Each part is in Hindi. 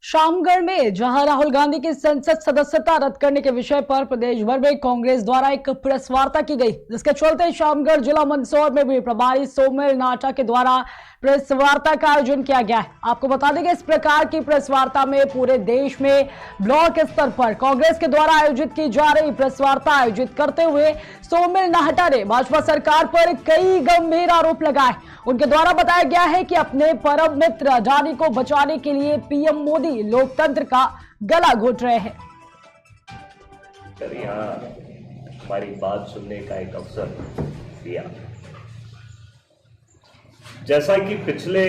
शामगढ़ में जहां राहुल गांधी की संसद सदस्यता रद्द करने के विषय पर प्रदेश भर में कांग्रेस द्वारा एक प्रेस वार्ता की गई, जिसके चलते शामगढ़ जिला मंदसौर में भी प्रभारी सौम्य नाटा के द्वारा प्रेस वार्ता का आयोजन किया गया है। आपको बता दें कि इस प्रकार की प्रेस वार्ता में पूरे देश में ब्लॉक स्तर पर कांग्रेस के द्वारा आयोजित की जा रही प्रेस वार्ता आयोजित करते हुए सौम्य नाटा ने भाजपा सरकार पर कई गंभीर आरोप लगाए। उनके द्वारा बताया गया है कि अपने परम मित्र अडानी को बचाने के लिए पीएम मोदी लोकतंत्र का गला घोट रहे हैं। यहाँ हमारी बात सुनने का एक अवसर दिया। जैसा कि पिछले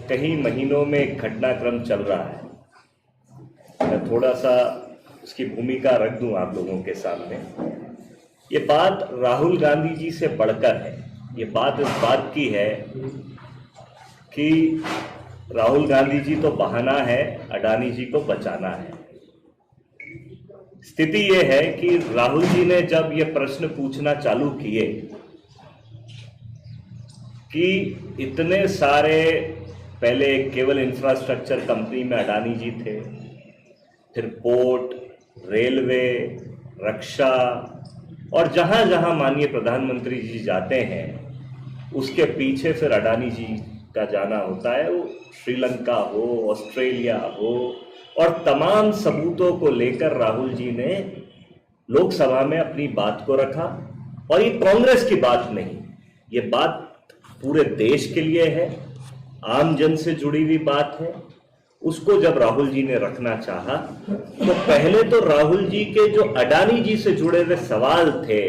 कई महीनों में एक घटनाक्रम चल रहा है, मैं थोड़ा सा उसकी भूमिका रख दूं आप लोगों के सामने। ये बात राहुल गांधी जी से बढ़कर है। ये बात इस बात की है कि राहुल गांधी जी तो बहाना है, अडानी जी को बचाना है। स्थिति ये है कि राहुल जी ने जब ये प्रश्न पूछना चालू किए कि इतने सारे, पहले केवल इंफ्रास्ट्रक्चर कंपनी में अडानी जी थे, फिर पोर्ट, रेलवे, रक्षा और जहां जहां माननीय प्रधानमंत्री जी जाते हैं उसके पीछे फिर अडानी जी का जाना होता है। वो श्रीलंका हो, ऑस्ट्रेलिया हो, और तमाम सबूतों को लेकर राहुल जी ने लोकसभा में अपनी बात को रखा। और ये कांग्रेस की बात नहीं, ये बात पूरे देश के लिए है, आम जन से जुड़ी हुई बात है। उसको जब राहुल जी ने रखना चाहा तो पहले तो राहुल जी के जो अडानी जी से जुड़े हुए सवाल थे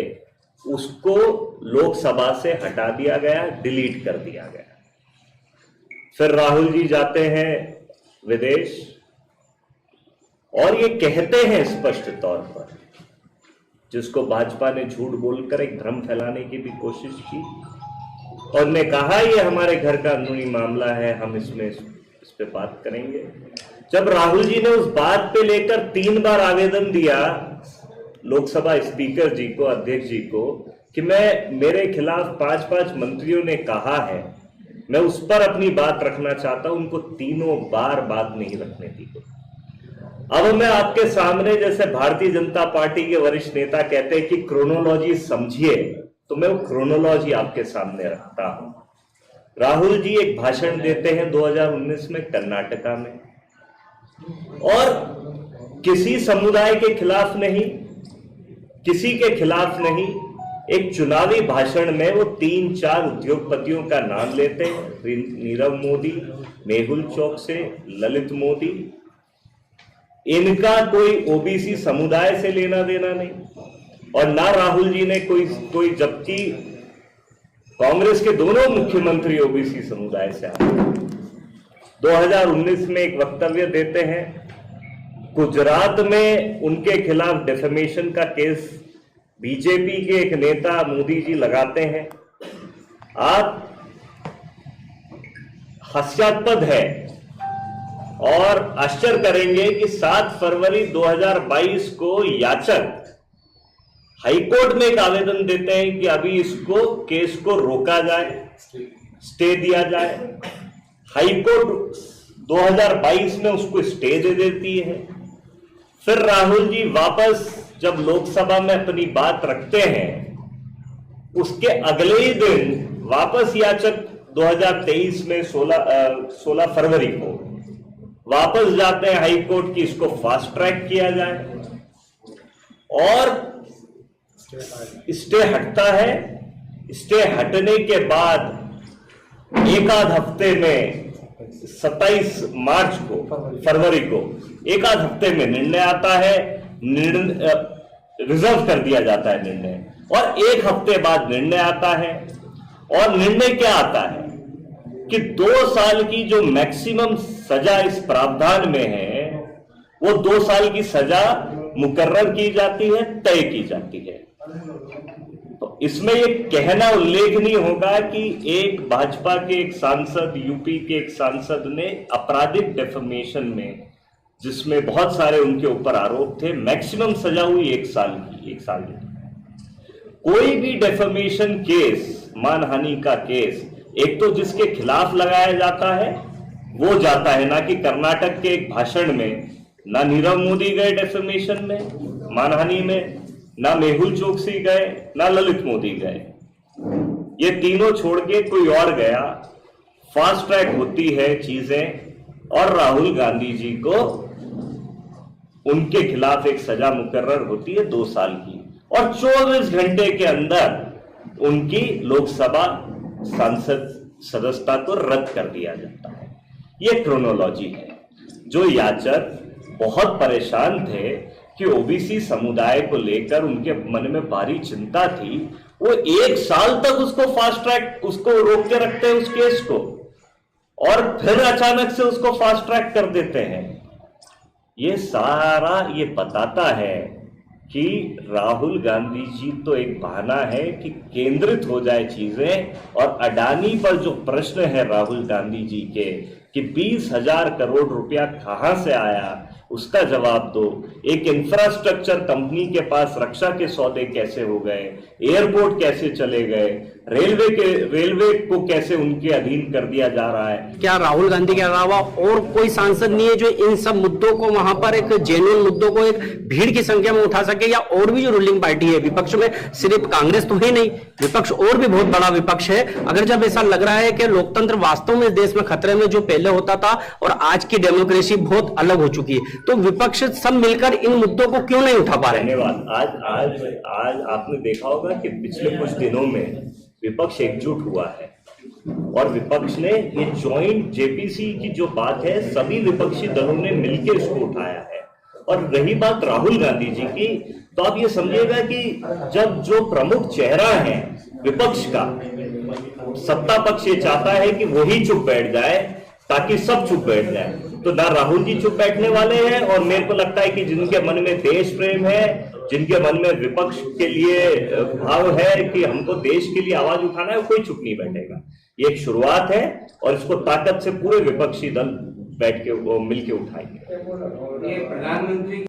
उसको लोकसभा से हटा दिया गया, डिलीट कर दिया गया। फिर राहुल जी जाते हैं विदेश और ये कहते हैं स्पष्ट तौर पर, जिसको भाजपा ने झूठ बोलकर एक भ्रम फैलाने की भी कोशिश की, और ने कहा ये हमारे घर का अंदरूनी मामला है, हम इस पे बात करेंगे। जब राहुल जी ने उस बात पे लेकर 3 बार आवेदन दिया लोकसभा स्पीकर जी को, अध्यक्ष जी को, कि मेरे खिलाफ 5-5 मंत्रियों ने कहा है, मैं उस पर अपनी बात रखना चाहता हूं, उनको तीनों बार बात नहीं रखने दी। अब मैं आपके सामने, जैसे भारतीय जनता पार्टी के वरिष्ठ नेता कहते हैं कि क्रोनोलॉजी समझिए, तो मैं वो क्रोनोलॉजी आपके सामने रखता हूं। राहुल जी एक भाषण देते हैं 2019 में कर्नाटका में, और किसी समुदाय के खिलाफ नहीं, किसी के खिलाफ नहीं, एक चुनावी भाषण में वो 3-4 उद्योगपतियों का नाम लेते हैं, नीरव मोदी, मेहुल चोकसी, ललित मोदी। इनका कोई ओबीसी समुदाय से लेना देना नहीं, और ना राहुल जी ने कोई जबकि कांग्रेस के दोनों मुख्यमंत्री ओबीसी समुदाय से आते हैं। 2019 में एक वक्तव्य देते हैं, गुजरात में उनके खिलाफ डिफेमेशन का केस बीजेपी के एक नेता मोदी जी लगाते हैं। आप हास्यास्पद है और आश्चर्य करेंगे कि 7 फरवरी 2022 को याचक हाईकोर्ट में एक आवेदन देते हैं कि अभी इसको केस को रोका जाए, स्टे दिया जाए। हाईकोर्ट 2022 में उसको स्टे दे देती है। फिर राहुल जी वापस जब लोकसभा में अपनी बात रखते हैं, उसके अगले ही दिन वापस याचक 2023 में 16 फरवरी को वापस जाते हैं हाईकोर्ट की इसको फास्ट ट्रैक किया जाए, और स्टे हटता है। स्टे हटने के बाद एक आध हफ्ते में 27 मार्च को, फरवरी को, एक आध हफ्ते में निर्णय आता है, रिजर्व कर दिया जाता है निर्णय, और 1 हफ्ते बाद निर्णय आता है। और निर्णय क्या आता है कि 2 साल की जो मैक्सिमम सजा इस प्रावधान में है, वो 2 साल की सजा मुकर्रर की जाती है, तय की जाती है। तो इसमें ये कहना उल्लेखनीय होगा कि एक भाजपा के एक सांसद, यूपी के एक सांसद ने आपराधिक डेफेमेशन में, जिसमें बहुत सारे उनके ऊपर आरोप थे, मैक्सिमम सजा हुई 1 साल की, 1 साल की। कोई भी डेफेमेशन केस, मानहानि का केस, एक तो जिसके खिलाफ लगाया जाता है वो जाता है। ना कि कर्नाटक के एक भाषण में ना नीरव मोदी गए डेफेमेशन में, मानहानि में, ना मेहुल चोकसी गए, ना ललित मोदी गए। ये तीनों छोड़ के कोई और गया, फास्ट ट्रैक होती है चीजें और राहुल गांधी जी को उनके खिलाफ एक सजा मुकर्रर होती है 2 साल की और 24 घंटे के अंदर उनकी लोकसभा सांसद सदस्यता को रद्द कर दिया जाता है। ये क्रोनोलॉजी है। जो याचक बहुत परेशान थे कि ओबीसी समुदाय को लेकर उनके मन में भारी चिंता थी, वो 1 साल तक उसको फास्ट ट्रैक, उसको रोक के रखते हैं उस केस को, और फिर अचानक से उसको फास्ट ट्रैक कर देते हैं। ये सारा ये बताता है कि राहुल गांधी जी तो एक बहाना है कि केंद्रित हो जाए चीजें, और अडानी पर जो प्रश्न है राहुल गांधी जी के कि 20,000 करोड़ रुपया कहां से आया, उसका जवाब दो। एक इंफ्रास्ट्रक्चर कंपनी के पास रक्षा के सौदे कैसे हो गए, एयरपोर्ट कैसे चले गए, रेलवे को कैसे उनके अधीन कर दिया जा रहा है। क्या राहुल गांधी के अलावा और कोई सांसद नहीं है जो इन सब मुद्दों को वहां पर एक जेन्युइन मुद्दों को एक भीड़ की संख्या में उठा सके? या और भी जो रूलिंग पार्टी है, विपक्ष में सिर्फ कांग्रेस तो है नहीं, विपक्ष और भी बहुत बड़ा विपक्ष है। अगर जब ऐसा लग रहा है कि लोकतंत्र वास्तव में देश में खतरे में जो पहले होता था और आज की डेमोक्रेसी बहुत अलग हो चुकी है, तो विपक्ष सब मिलकर इन मुद्दों को क्यों नहीं उठा पा रहे? धन्यवाद। आज आपने देखा होगा कि पिछले कुछ दिनों में विपक्ष एकजुट हुआ है और विपक्ष ने ये जॉइंट जेपीसी की जो बात है, सभी विपक्षी दलों ने मिलकर इसको उठाया है। और रही बात राहुल गांधी जी की, तो आप ये समझिएगा कि जब जो प्रमुख चेहरा है विपक्ष का, सत्ता पक्ष ये चाहता है कि वही चुप बैठ जाए ताकि सब चुप बैठ जाए, तो ना राहुल जी चुप बैठने वाले हैं। और मेरे को लगता है कि जिनके मन में देश प्रेम है, जिनके मन में विपक्ष के लिए भाव है कि हमको देश के लिए आवाज उठाना है, कोई चुप नहीं बैठेगा। ये एक शुरुआत है और इसको ताकत से पूरे विपक्षी दल बैठ के मिलके उठाएंगे। प्रधानमंत्री